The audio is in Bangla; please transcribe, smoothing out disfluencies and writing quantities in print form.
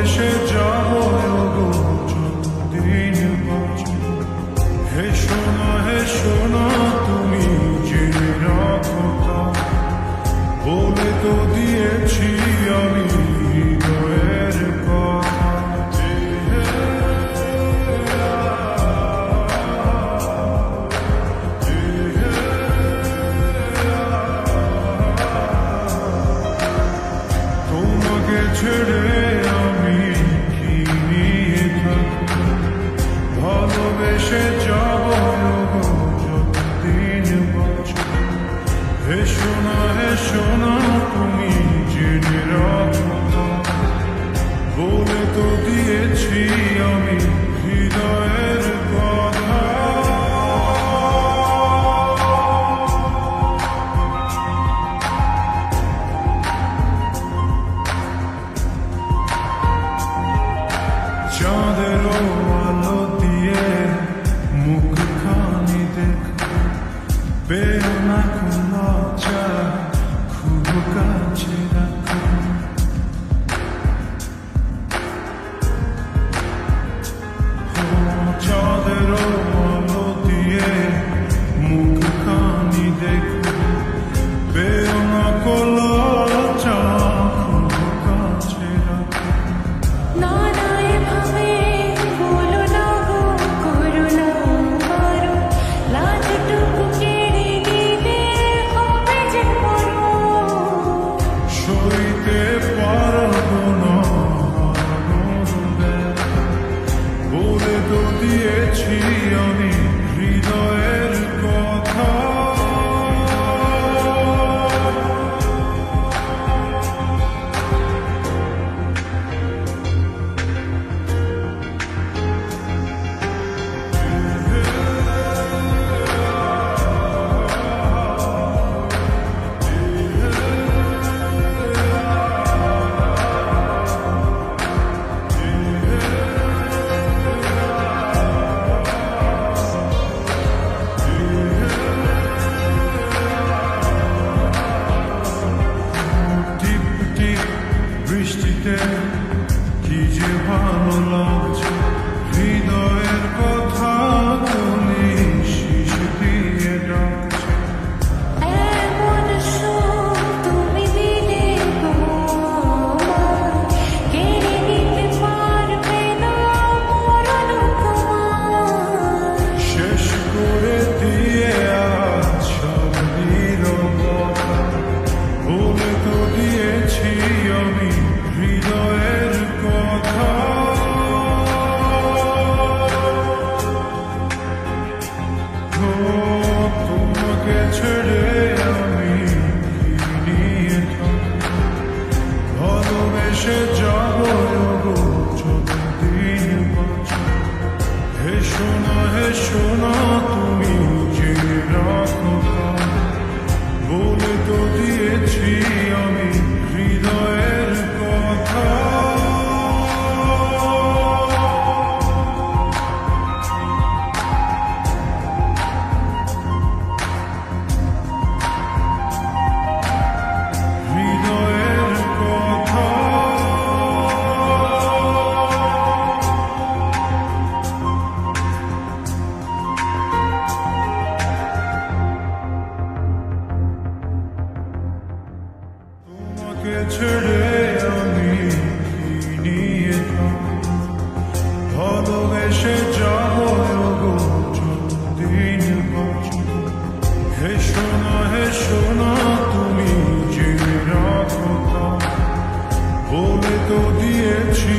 ভালোবেসে যাব যতদিন বাঁচব। হে শোনো তুমি জেনে রাখো তা, বলে তো দিয়েছি আমি হৃদয়ের কথা। তোমাকে ছেড়ে আমি কি নিয়ে থাকবো, ভালোবেসে যাব যতদিন বাঁচব। হে শোনো তুমি জেনে রাখো তা, বলে তো দিয়েছি আমি হৃদয়ের কথা। চাঁদের আলো দিয়ে মুখখানি দেখো, পেও না কোনো লজ্জা, খুব কাছে রাখো। চাঁদের আলো দিয়ে মুখখানি দেখো, পেও না কোনো লজ্জা, খুব কাছে রাখো। সইতে পারবো না বলে তো দিয়েছি আমি হৃদয়ের কথা। বৃষ্টিতে কি যে ভালো লাগছে, হৃদয়ের কথা তুমি শিশ দিয়ে ডাকছে। শেষ করে দিয়ে আজ সব নীরবতা, বলে তো দিয়েছি আমি হৃদয়ের কথা। তোমাকে ছেড়ে আমি কি নিয়ে থাকবো, ভালোবেসে যাব যতদিন বাঁচব। হে শোনো তুমি জেনে রাখো তা, বলে তো দিয়েছি আমি হৃদয়ের কথা। হৃদয়ের কথা। তোমাকে ছেড়ে আমি কি নিয়ে থাকবো, ভালোবেসে যাব যতদিন বাঁচব। হে শোনো তুমি জেনে রাখো তা, বলে তো দিয়েছি